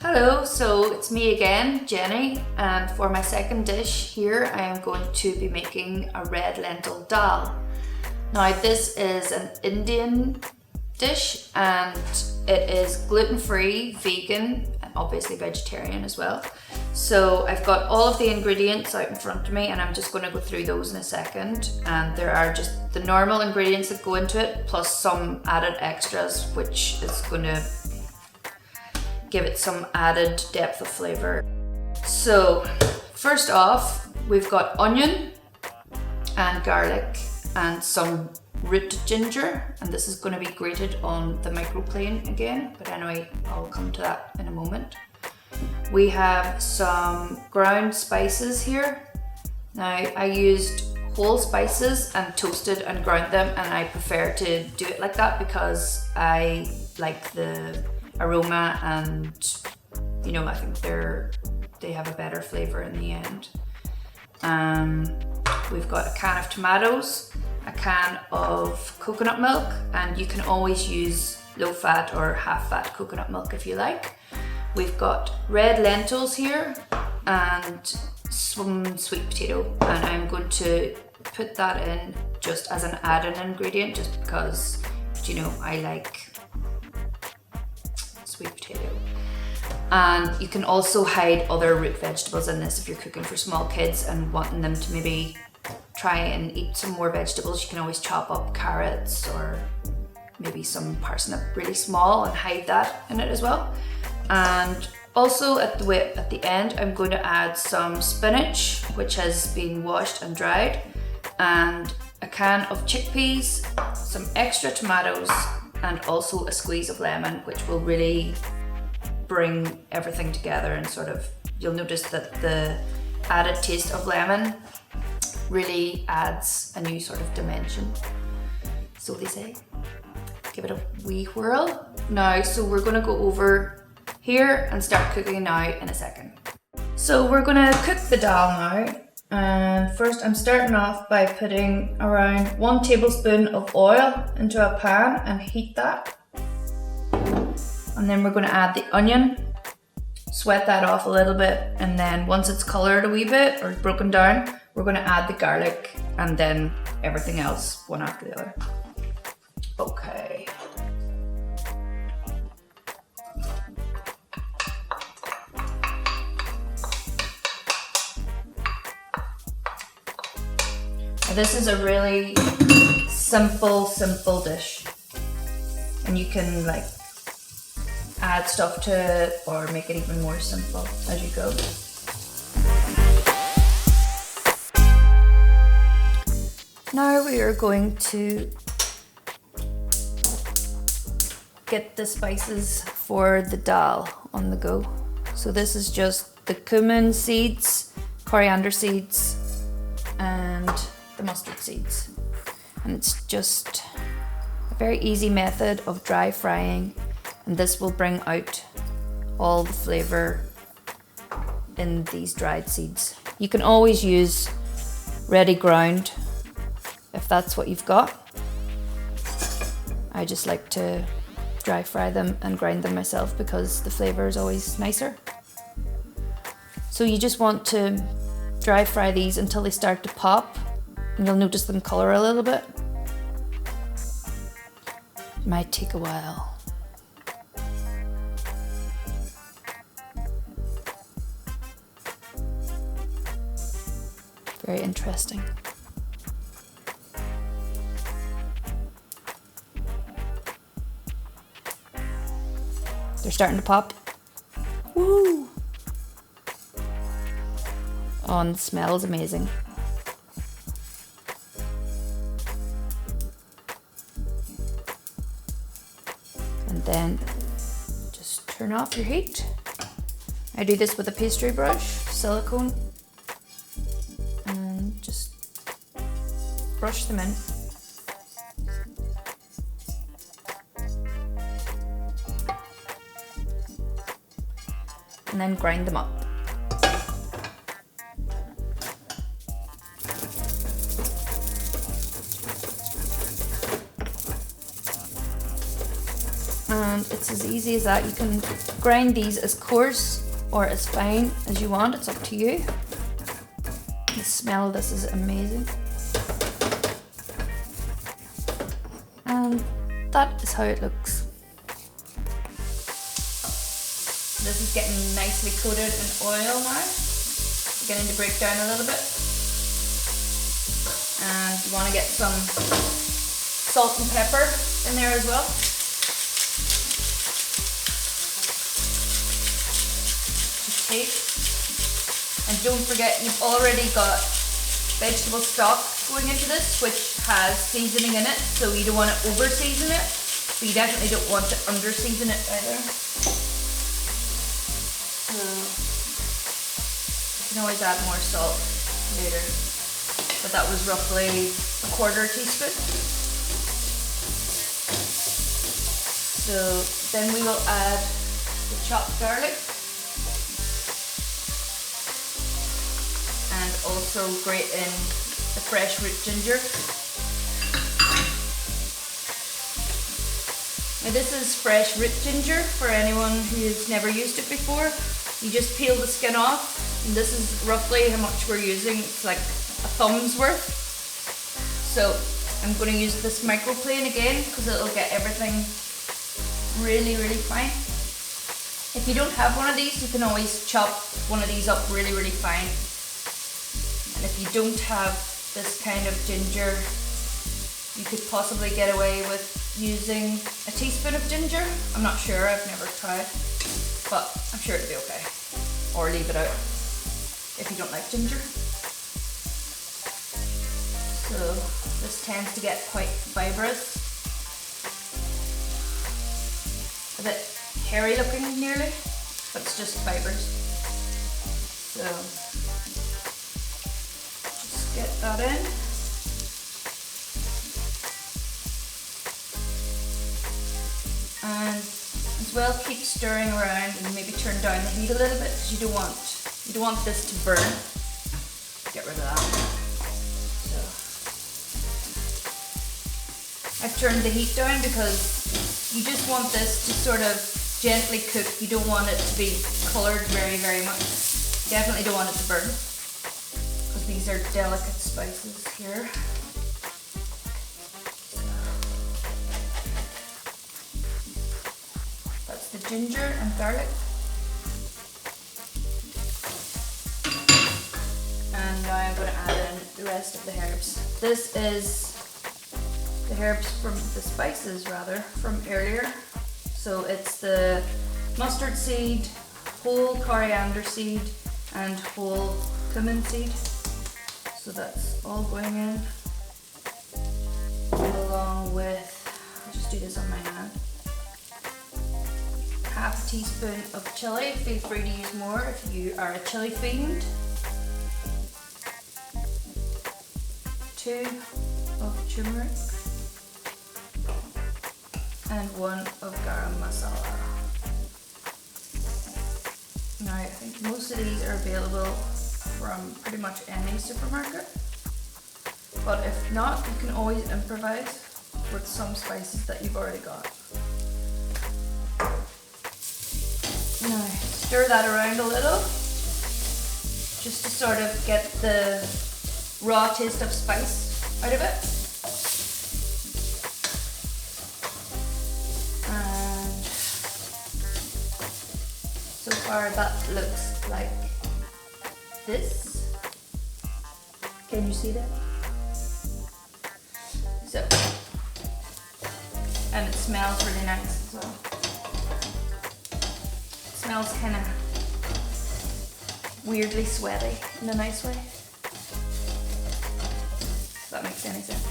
Hello, so it's me again, Jenny, and for my second dish here I am going to be making a red lentil dal. Now this is an Indian dish and it is gluten-free, vegan, and obviously vegetarian as well. So I've got all of the ingredients out in front of me and I'm just going to go through those in a second, and there are just the normal ingredients that go into it plus some added extras which is going to give it some added depth of flavor. So first off, we've got onion and garlic and some root ginger, and this is going to be grated on the microplane again, but anyway, I'll come to that in a moment. We have some ground spices here. Now I used whole spices and toasted and ground them, and I prefer to do it like that because I like the aroma and I think they have a better flavor in the end. We've got a can of tomatoes, a can of coconut milk, and you can always use low fat or half fat coconut milk if you like. We've got red lentils here and some sweet potato, and I'm going to put that in just as an add-in ingredient just because I like sweet potato. And you can also hide other root vegetables in this if you're cooking for small kids and wanting them to maybe try and eat some more vegetables. You can always chop up carrots or maybe some parsnip really small and hide that in it as well. And also at the end I'm going to add some spinach which has been washed and dried, and a can of chickpeas, some extra tomatoes, and also a squeeze of lemon, which will really bring everything together, and you'll notice that the added taste of lemon really adds a new sort of dimension. So they say. Give it a wee whirl. Now, so we're gonna go over here and start cooking now in a second. So we're gonna cook the dal now. And first I'm starting off by putting around 1 tablespoon of oil into a pan and heat that. And then we're going to add the onion, sweat that off a little bit, and then once it's coloured a wee bit or broken down, we're going to add the garlic and then everything else one after the other. Okay. This is a really simple dish, and you can add stuff to it or make it even more simple as you go. Now we are going to get the spices for the dal on the go. So this is just the cumin seeds, coriander seeds, and the mustard seeds, and it's just a very easy method of dry frying, and this will bring out all the flavor in these dried seeds. You can always use ready ground if that's what you've got. I just like to dry fry them and grind them myself because the flavor is always nicer. So you just want to dry fry these until they start to pop. And you'll notice them colour a little bit. It might take a while. Very interesting. They're starting to pop. Woo! Oh, and the smell is amazing. And then just turn off your heat. I do this with a pastry brush, silicone, and just brush them in. And then grind them up. And it's as easy as that. You can grind these as coarse or as fine as you want, it's up to you. The smell of this is amazing. And that is how it looks. This is getting nicely coated in oil now. Beginning to break down a little bit. And you want to get some salt and pepper in there as well. To taste. And don't forget, you've already got vegetable stock going into this, which has seasoning in it, so you don't want to over season it, but you definitely don't want to under season it either. So you can always add more salt later, but that was roughly 1/4 teaspoon. So then we will add the chopped garlic. And also grate in the fresh root ginger. Now this is fresh root ginger for anyone who's never used it before. You just peel the skin off, and this is roughly how much we're using. It's like a thumb's worth. So I'm going to use this microplane again because it'll get everything really, really fine. If you don't have one of these, you can always chop one of these up really, really fine. And if you don't have this kind of ginger, you could possibly get away with using a teaspoon of ginger. I'm not sure, I've never tried, but I'm sure it'll be okay. Or leave it out if you don't like ginger. So this tends to get quite fibrous. A bit hairy looking nearly, but it's just fibers. So get that in. And as well, keep stirring around and maybe turn down the heat a little bit because you don't want this to burn. Get rid of that. So I've turned the heat down because you just want this to sort of gently cook. You don't want it to be coloured very, very much. You definitely don't want it to burn. These are delicate spices here. That's the ginger and garlic. And now I'm going to add in the rest of the herbs. This is the herbs from the spices rather from earlier. So it's the mustard seed, whole coriander seed, and whole cumin seed. So that's all going in, along with, I'll just do this on my hand, 1/2 teaspoon of chili. Feel free to use more if you are a chili fiend. 2 of turmeric, and 1 of garam masala. Now I think most of these are available from pretty much any supermarket, but if not, you can always improvise with some spices that you've already got. Now stir that around a little just to sort of get the raw taste of spice out of it. And so far that looks like this. Can you see that? So, and it smells really nice as well. It smells kind of weirdly sweaty in a nice way. If that makes any sense.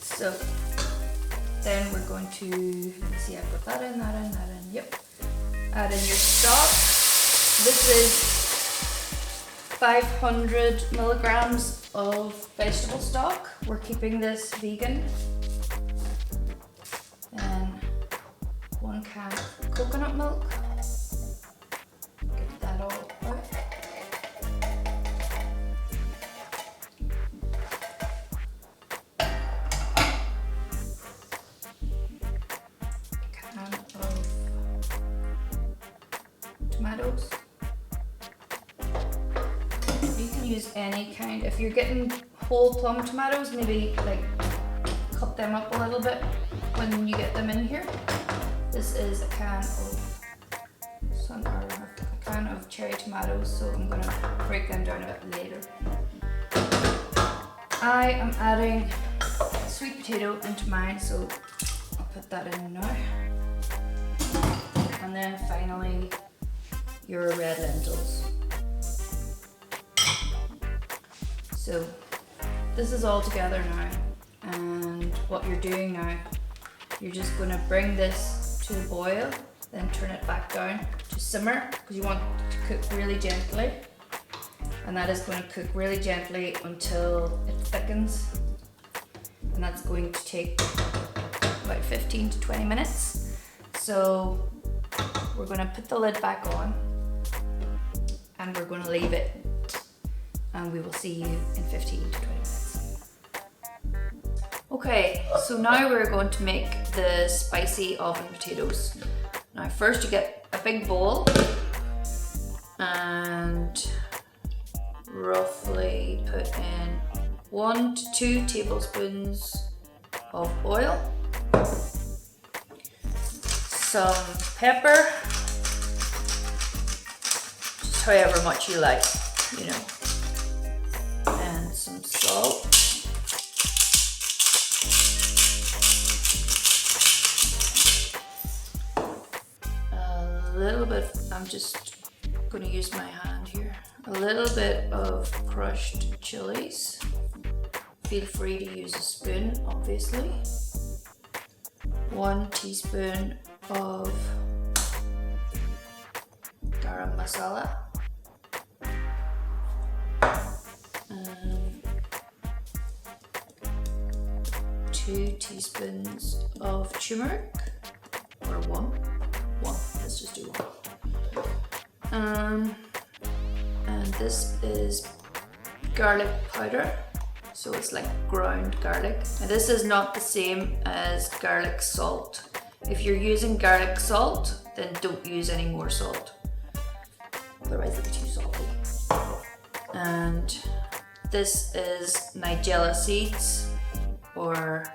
So, then we're going to, let me see, I've got that in, yep. Add in your stock. This is 500 milligrams of vegetable stock. We're keeping this vegan. Then 1 can of coconut milk. Get that all out. tomatoes. You can use any kind. If you're getting whole plum tomatoes, maybe like cut them up a little bit when you get them in here. This is a can of cherry tomatoes, so I'm gonna break them down a bit later. I am adding sweet potato into mine, so I'll put that in now. And then finally, your red lentils. So this is all together now, and what you're doing now, you're just going to bring this to a boil, then turn it back down to simmer, because you want it to cook really gently, and that is going to cook really gently until it thickens, and that's going to take about 15 to 20 minutes. So we're going to put the lid back on and we're going to leave it, and we will see you in 15 to 20 minutes. Okay, so now we're going to make the spicy oven potatoes. Now first you get a big bowl and roughly put in 1 to 2 tablespoons of oil, some pepper, just however much you like, you know, and some salt. A little bit, I'm just going to use my hand here, a little bit of crushed chilies. Feel free to use a spoon, obviously. 1 teaspoon of garam masala. 2 teaspoons of turmeric, or one, let's just do 1. And this is garlic powder, so it's like ground garlic. Now this is not the same as garlic salt. If you're using garlic salt, then don't use any more salt, otherwise it'll be too salty. And this is nigella seeds, or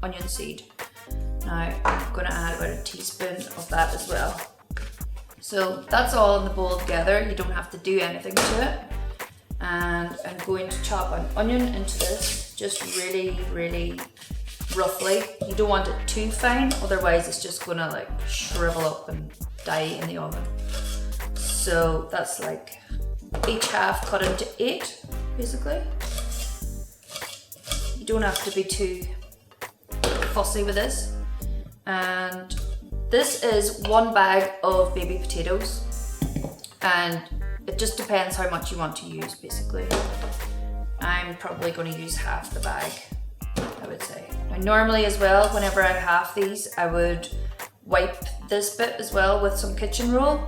onion seed. Now I'm going to add about a teaspoon of that as well. So that's all in the bowl together, you don't have to do anything to it. And I'm going to chop an onion into this, just really, really roughly. You don't want it too fine, otherwise it's just gonna like shrivel up and die in the oven. So that's like each half cut into 8, basically. You don't have to be too fussy with this. And this is 1 bag of baby potatoes, and it just depends how much you want to use, basically. I'm probably going to use half the bag, I would say. Now normally as well, whenever I have half these, I would wipe this bit as well with some kitchen roll,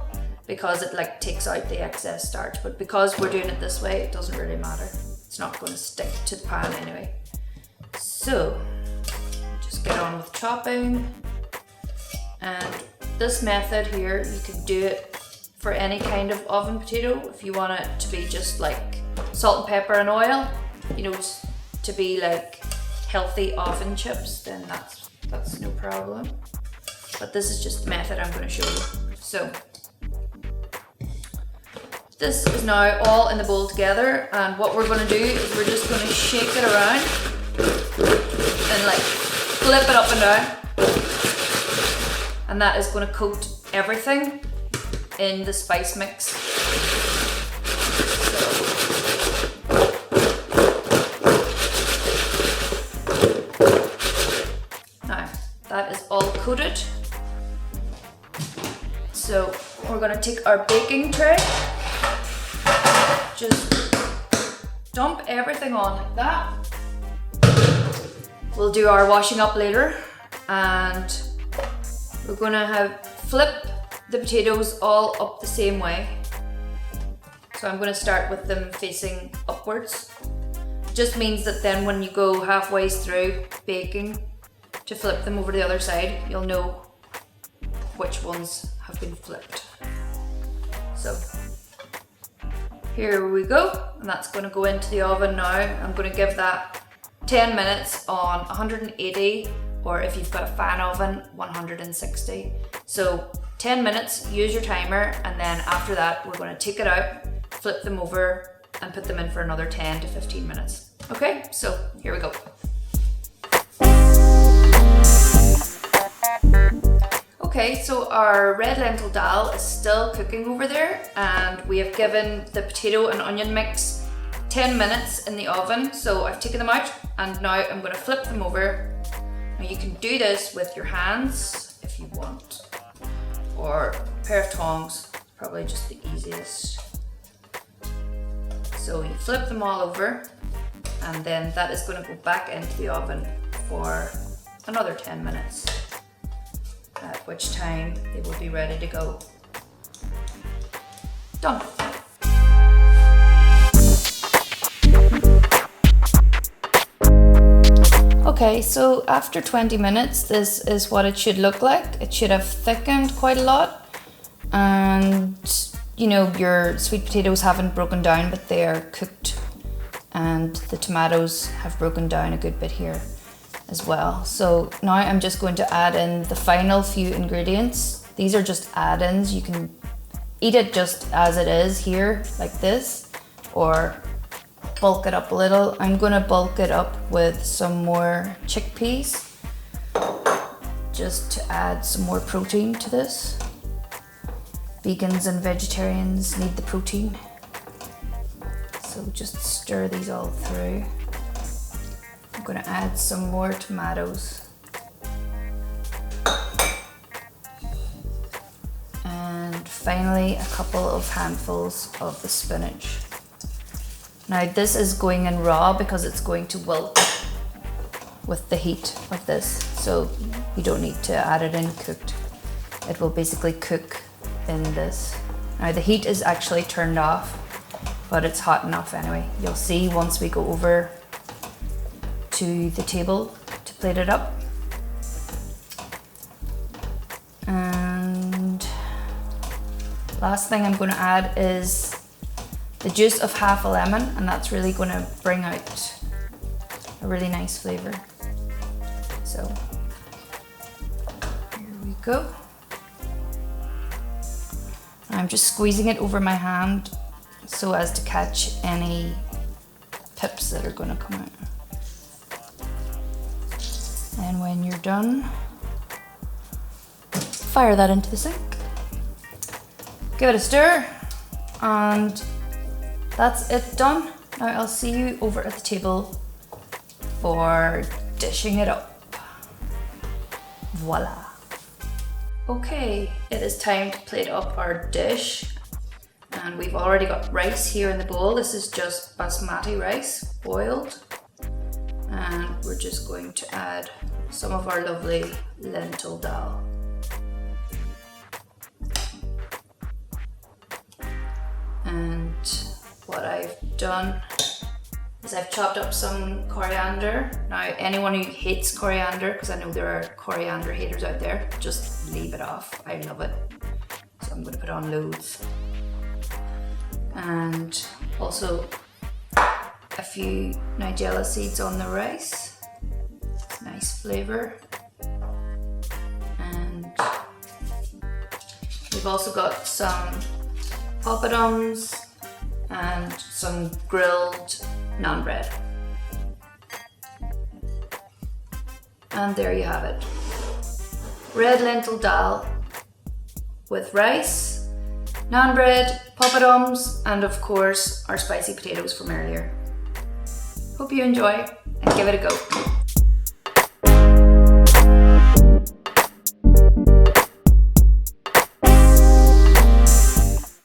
because it like takes out the excess starch. But because we're doing it this way, it doesn't really matter. It's not going to stick to the pan anyway. So just get on with chopping. And this method here, you can do it for any kind of oven potato. If you want it to be just like salt and pepper and oil, you know, to be like healthy oven chips, then that's no problem. But this is just the method I'm going to show you. So this is now all in the bowl together, and what we're going to do is we're just going to shake it around and like flip it up and down, and that is going to coat everything in the spice mix. Now that is all coated. So we're going to take our baking tray, just dump everything on like that. We'll do our washing up later, and we're going to flip the potatoes all up the same way. So I'm going to start with them facing upwards. It just means that then when you go halfway through baking to flip them over to the other side, you'll know which ones have been flipped. So here we go, and that's going to go into the oven now. I'm going to give that 10 minutes on 180, or if you've got a fan oven, 160. So 10 minutes, use your timer, and then after that we're going to take it out, flip them over and put them in for another 10 to 15 minutes. Okay, so here we go. Okay, so our red lentil dal is still cooking over there, and we have given the potato and onion mix 10 minutes in the oven. So I've taken them out, and now I'm going to flip them over. Now you can do this with your hands if you want, or a pair of tongs, probably just the easiest. So you flip them all over, and then that is going to go back into the oven for another 10 minutes. At which time they will be ready to go. Done. Okay, so after 20 minutes, this is what it should look like. It should have thickened quite a lot, and you know, your sweet potatoes haven't broken down, but they are cooked, and the tomatoes have broken down a good bit here as well. So now I'm just going to add in the final few ingredients. These are just add-ins. You can eat it just as it is here, like this, or bulk it up a little. I'm going to bulk it up with some more chickpeas, just to add some more protein to this. Vegans and vegetarians need the protein. So just stir these all through. I'm going to add some more tomatoes. And finally, a couple of handfuls of the spinach. Now this is going in raw because it's going to wilt with the heat of this. So you don't need to add it in cooked. It will basically cook in this. Now the heat is actually turned off, but it's hot enough anyway. You'll see once we go over to the table to plate it up. And last thing I'm going to add is the juice of half a lemon, and that's really going to bring out a really nice flavor. So here we go. I'm just squeezing it over my hand so as to catch any pips that are going to come out. And when you're done, fire that into the sink. Give it a stir, and that's it done. Now I'll see you over at the table for dishing it up. Voila. Okay, it is time to plate up our dish. And we've already got rice here in the bowl. This is just basmati rice, boiled. And we're just going to add some of our lovely lentil dal. And what I've done is I've chopped up some coriander. Now anyone who hates coriander, because I know there are coriander haters out there, just leave it off. I love it. So I'm going to put on loads. And also a few nigella seeds on the rice. Nice flavor. And we've also got some poppadoms and some grilled naan bread. And there you have it. Red lentil dal with rice, naan bread, poppadoms, and of course our spicy potatoes from earlier. Hope you enjoy and give it a go.